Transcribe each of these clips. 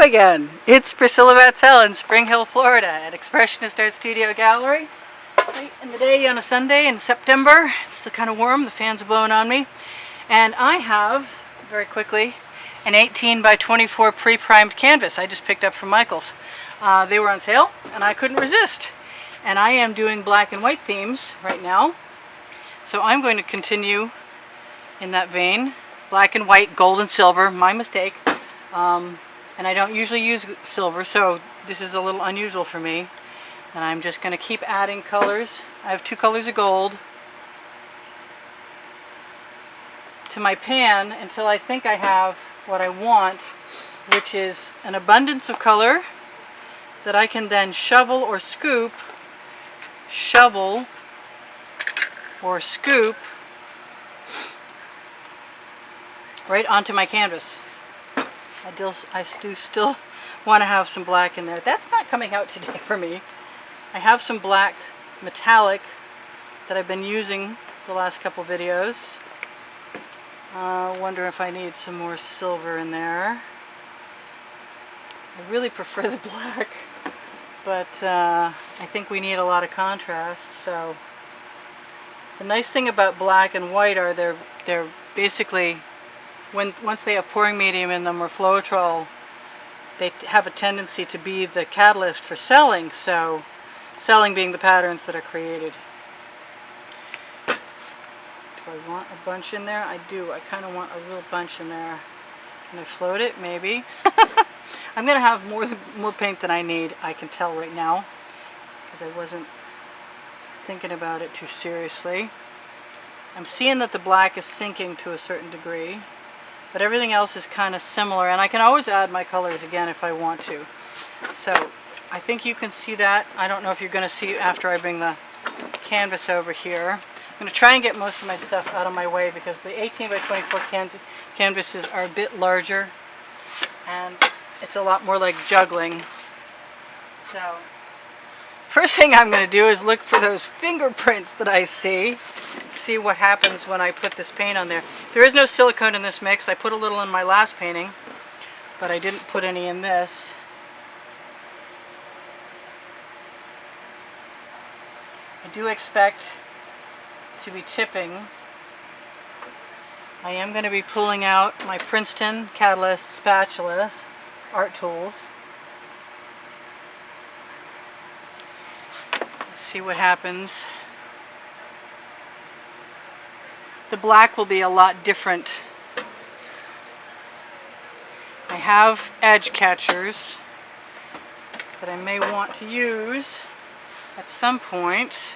again. It's Priscilla Batzell in Spring Hill, Florida at Expressionist Art Studio Gallery. Late in the day on a Sunday in September. It's kind of warm, the fans are blowing on me. And I have, very quickly, an 18 by 24 pre-primed canvas I just picked up from Michael's. They were on sale and I couldn't resist. And I am doing black and white themes right now. So I'm going to continue in that vein. Black and white, gold and silver, my mistake. And I don't usually use silver, so this is a little unusual for me. And I'm just going to keep adding colors. I have 2 colors of gold to my pan until I think I have what I want, which is an abundance of color that I can then shovel or scoop right onto my canvas. I do still want to have some black in there. That's not coming out today for me. I have some black metallic that I've been using the last couple videos. Wonder if I need some more silver in there. I really prefer the black, but I think we need a lot of contrast. So the nice thing about black and white are they're basically, once they have pouring medium in them or Floetrol, they have a tendency to be the catalyst for selling, so selling being the patterns that are created. Do I want a bunch in there? I do. I kind of want a real bunch in there. Can I float it? Maybe. I'm going to have more paint than I need, I can tell right now, because I wasn't thinking about it too seriously. I'm seeing that the black is sinking to a certain degree, but everything else is kind of similar, and I can always add my colors again if I want to. So I think you can see that. I don't know if you're going to see after I bring the canvas over here. I'm going to try and get most of my stuff out of my way because the 18 by 24 canvases are a bit larger and it's a lot more like juggling. So first thing I'm going to do is look for those fingerprints that I see what happens when I put this paint on there. There is no silicone in this mix. I put a little in my last painting, but I didn't put any in this. I do expect to be tipping. I am going to be pulling out my Princeton Catalyst spatulas, art tools. Let's see what happens. The black will be a lot different. I have edge catchers that I may want to use at some point.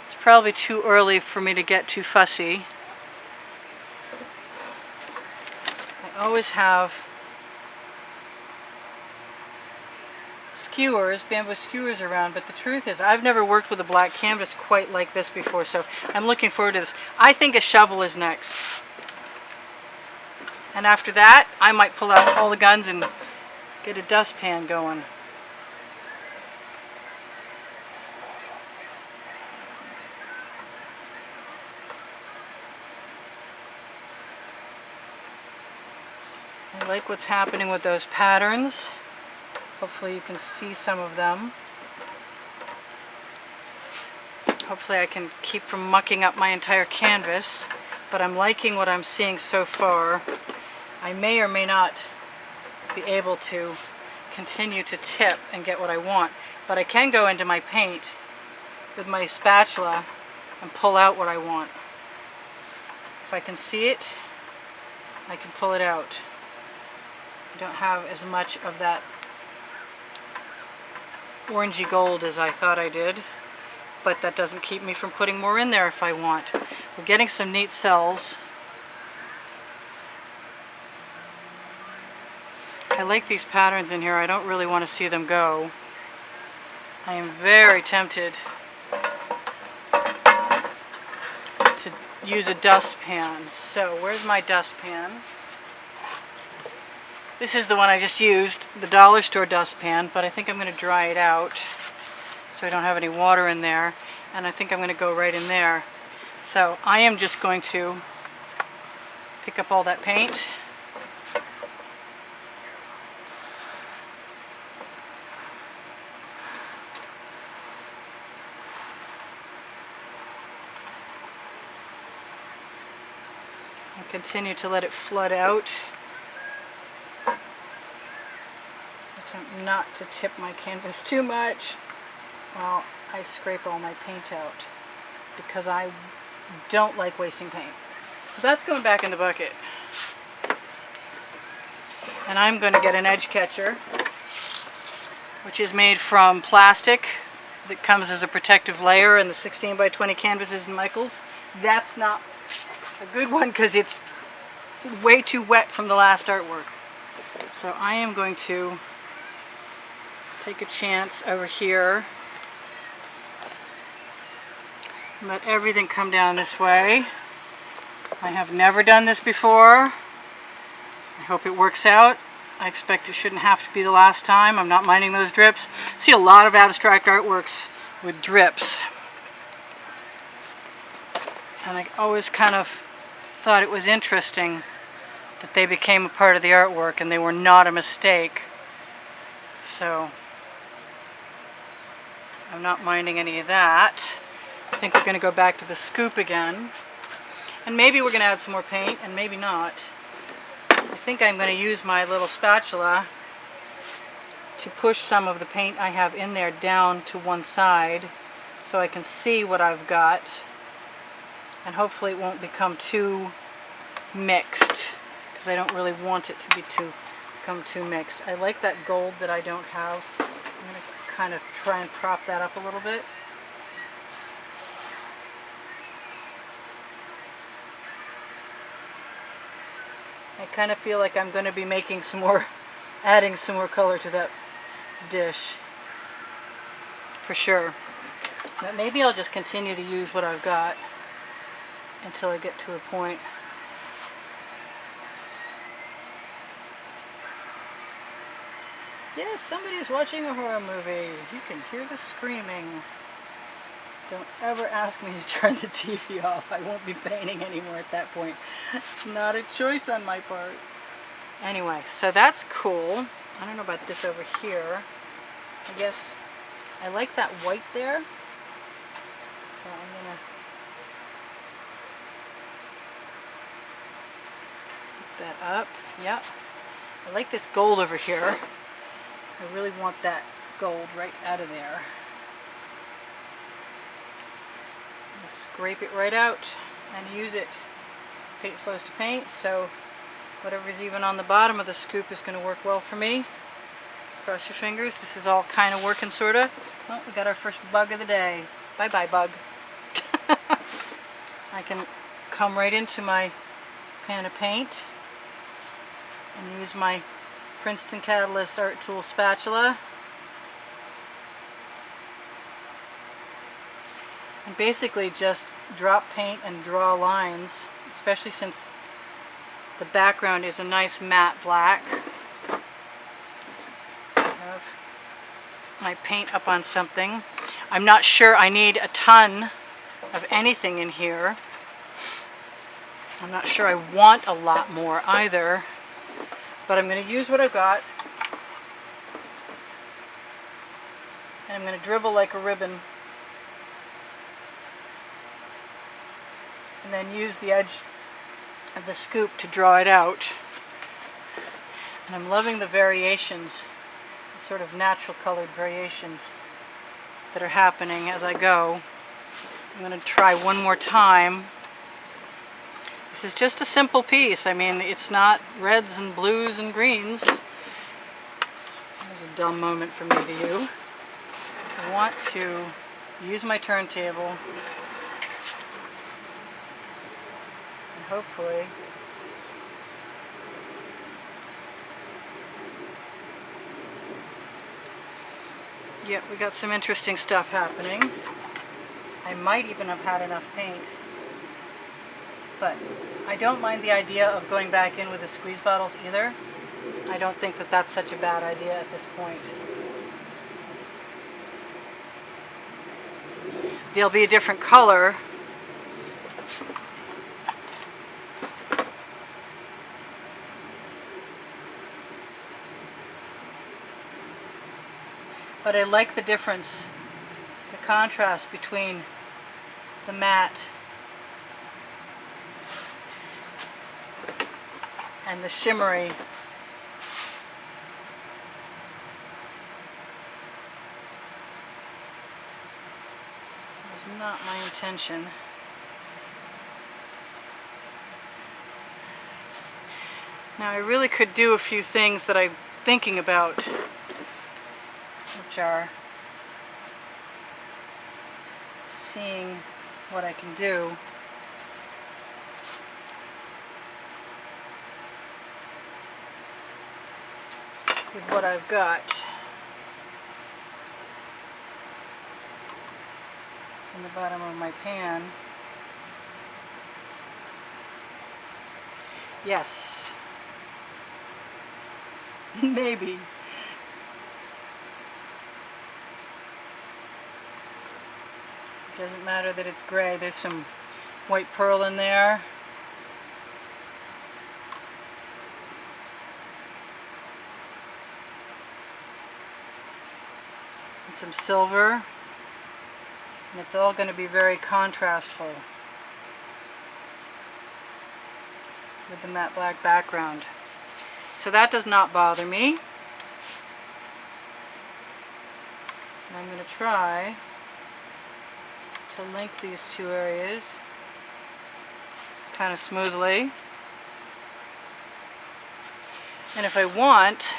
It's probably too early for me to get too fussy. I always have skewers, bamboo skewers around, but the truth is I've never worked with a black canvas quite like this before, so I'm looking forward to this. I think a shovel is next. And after that, I might pull out all the guns and get a dustpan going. I like what's happening with those patterns. Hopefully you can see some of them. Hopefully I can keep from mucking up my entire canvas, but I'm liking what I'm seeing so far. I may or may not be able to continue to tip and get what I want, but I can go into my paint with my spatula and pull out what I want. If I can see it, I can pull it out. I don't have as much of that orangey gold as I thought I did, but that doesn't keep me from putting more in there if I want. We're getting some neat cells. I like these patterns in here. I don't really want to see them go. I am very tempted to use a dustpan. So where's my dustpan? This is the one I just used, the dollar store dustpan, but I think I'm going to dry it out so I don't have any water in there, and I think I'm going to go right in there. So I am just going to pick up all that paint. And continue to let it flood out. Attempt not to tip my canvas too much while I scrape all my paint out, because I don't like wasting paint. So that's going back in the bucket. And I'm going to get an edge catcher, which is made from plastic that comes as a protective layer in the 16 by 20 canvases in Michaels. That's not a good one because it's way too wet from the last artwork. So I am going to take a chance over here. Let everything come down this way. I have never done this before. I hope it works out. I expect it shouldn't have to be the last time. I'm not minding those drips. I see a lot of abstract artworks with drips. And I always kind of thought it was interesting that they became a part of the artwork and they were not a mistake. So I'm not minding any of that. I think we're going to go back to the scoop again. And maybe we're going to add some more paint, and maybe not. I think I'm going to use my little spatula to push some of the paint I have in there down to one side so I can see what I've got. And hopefully it won't become too mixed, because I don't really want it to become too mixed. I like that gold that I don't have. I'm going to kind of try and prop that up a little bit. I kind of feel like I'm going to be making some more, adding some more color to that dish, for sure. But maybe I'll just continue to use what I've got until I get to a point. Yes, somebody's watching a horror movie. You can hear the screaming. Don't ever ask me to turn the TV off. I won't be painting anymore at that point. It's not a choice on my part. Anyway, so that's cool. I don't know about this over here. I guess I like that white there. So I'm going to pick that up. Yep. I like this gold over here. I really want that gold right out of there. Scrape it right out and use it. Paint flows to paint, so whatever's even on the bottom of the scoop is going to work well for me. Cross your fingers. This is all kind of working, sort of. Oh, we got our first bug of the day. Bye-bye, bug. I can come right into my pan of paint and use my Princeton Catalyst Art Tool spatula. And basically just drop paint and draw lines, especially since the background is a nice matte black. I have my paint up on something. I'm not sure I need a ton of anything in here. I'm not sure I want a lot more either, but I'm going to use what I've got. And I'm going to dribble like a ribbon. And then use the edge of the scoop to draw it out. And I'm loving the variations, the sort of natural colored variations that are happening as I go. I'm going to try one more time. This is just a simple piece. I mean, it's not reds and blues and greens. That was a dumb moment for me to do. I want to use my turntable. Hopefully yep, we got some interesting stuff happening. I might even have had enough paint, but I don't mind the idea of going back in with the squeeze bottles either. I don't think that that's such a bad idea at this point. They'll be a different color. But I like the difference, the contrast between the matte and the shimmery. That was not my intention. Now I really could do a few things that I'm thinking about, which are seeing what I can do. With what I've got in the bottom of my pan. Yes. Maybe. It doesn't matter that it's gray. There's some white pearl in there. And some silver. And it's all going to be very contrastful with the matte black background. So that does not bother me. And I'm going to try to link these two areas kind of smoothly. And if I want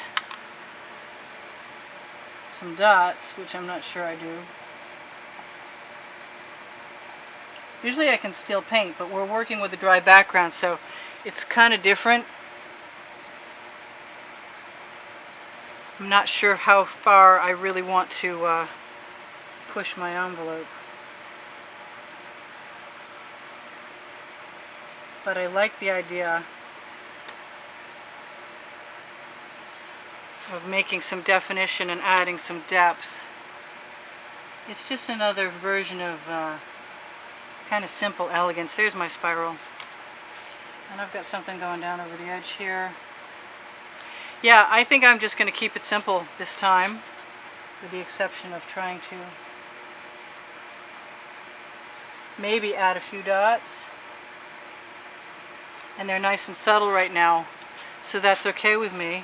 some dots, which I'm not sure I do. Usually I can still paint, but we're working with a dry background, so it's kind of different. I'm not sure how far I really want to push my envelope. But I like the idea of making some definition and adding some depth. It's just another version of kind of simple elegance. There's my spiral. And I've got something going down over the edge here. Yeah, I think I'm just going to keep it simple this time, with the exception of trying to maybe add a few dots. And they're nice and subtle right now, so that's okay with me.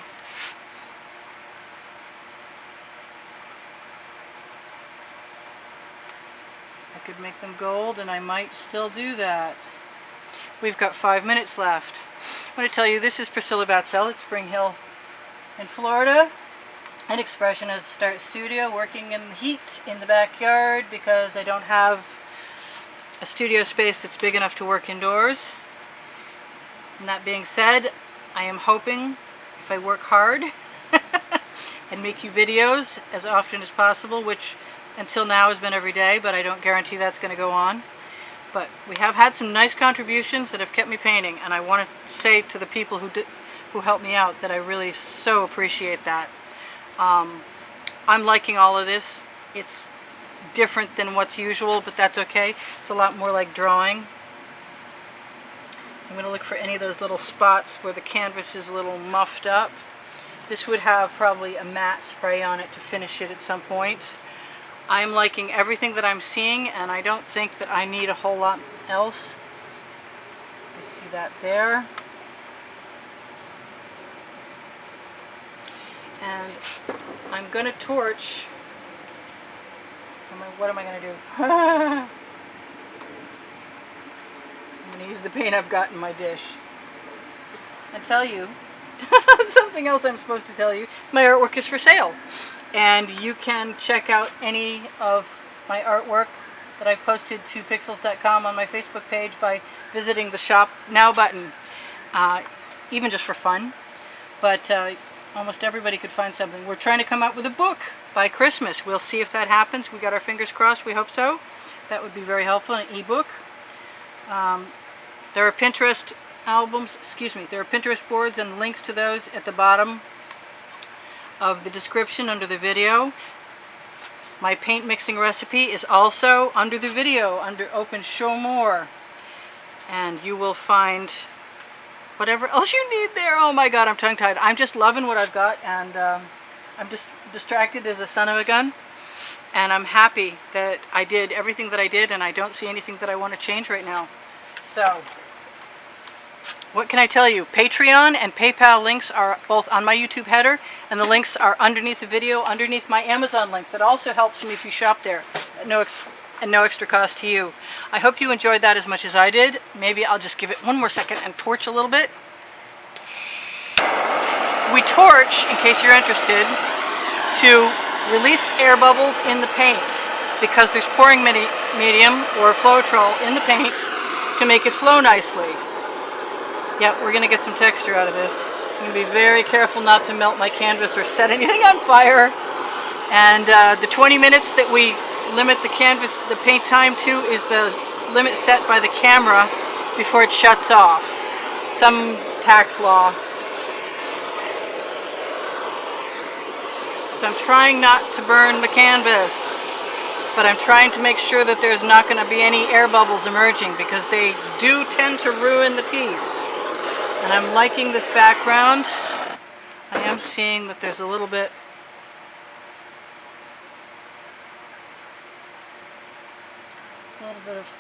I could make them gold, and I might still do that. We've got 5 minutes left. I want to tell you, this is Priscilla Batzell at Spring Hill in Florida, an expressionist art studio, working in the heat in the backyard because I don't have a studio space that's big enough to work indoors. And that being said, I am hoping, if I work hard and make you videos as often as possible, which until now has been every day, but I don't guarantee that's going to go on. But we have had some nice contributions that have kept me painting, and I want to say to the people who helped me out that I really so appreciate that. I'm liking all of this. It's different than what's usual, but that's okay. It's a lot more like drawing. I'm going to look for any of those little spots where the canvas is a little muffed up. This would have probably a matte spray on it to finish it at some point. I'm liking everything that I'm seeing, and I don't think that I need a whole lot else. You see that there. And I'm going to torch. What am I going to do? I'm going to use the paint I've got in my dish. And tell you, something else I'm supposed to tell you, my artwork is for sale. And you can check out any of my artwork that I've posted to pixels.com on my Facebook page by visiting the Shop Now button, even just for fun. But almost everybody could find something. We're trying to come out with a book by Christmas. We'll see if that happens. We got our fingers crossed. We hope so. That would be very helpful. An ebook. There are Pinterest albums, there are Pinterest boards and links to those at the bottom of the description under the video. My paint mixing recipe is also under the video, under Open Show More. And you will find whatever else you need there. Oh my God, I'm tongue-tied. I'm just loving what I've got, and I'm just distracted as a son of a gun, and I'm happy that I did everything that I did, and I don't see anything that I want to change right now. So, what can I tell you? Patreon and PayPal links are both on my YouTube header, and the links are underneath the video, underneath my Amazon link. That also helps me if you shop there at no extra cost to you. I hope you enjoyed that as much as I did. Maybe I'll just give it one more second and torch a little bit. We torch, in case you're interested, to release air bubbles in the paint, because there's pouring medium or Floetrol in the paint to make it flow nicely. Yeah, we're going to get some texture out of this. I'm going to be very careful not to melt my canvas or set anything on fire. And the 20 minutes that we limit the paint time to is the limit set by the camera before it shuts off. Some tax law. So I'm trying not to burn the canvas, but I'm trying to make sure that there's not going to be any air bubbles emerging, because they do tend to ruin the piece. And I'm liking this background. I am seeing that there's a little bit of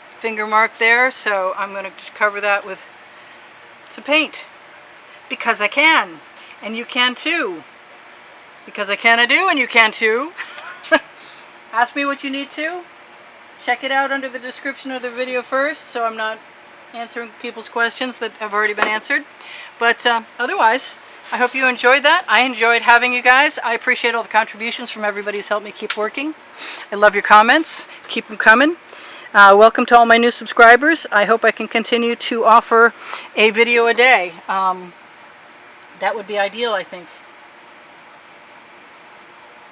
finger mark there, so I'm going to just cover that with some paint, because I can, and you can too. Because I can, I do, and you can too. Ask me what you need to. Check it out under the description of the video first, so I'm not answering people's questions that have already been answered. But otherwise, I hope you enjoyed that. I enjoyed having you guys. I appreciate all the contributions from everybody who's helped me keep working. I love your comments. Keep them coming. Welcome to all my new subscribers. I hope I can continue to offer a video a day. That would be ideal, I think.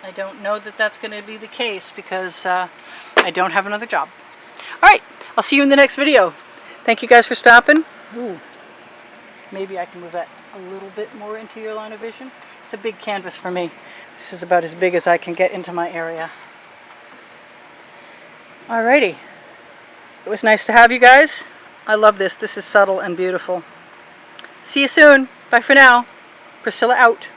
I don't know that that's going to be the case, because I don't have another job. Alright, I'll see you in the next video. Thank you guys for stopping. Ooh, maybe I can move that a little bit more into your line of vision. It's a big canvas for me. This is about as big as I can get into my area. Alrighty. It was nice to have you guys. I love this. This is subtle and beautiful. See you soon. Bye for now. Priscilla out.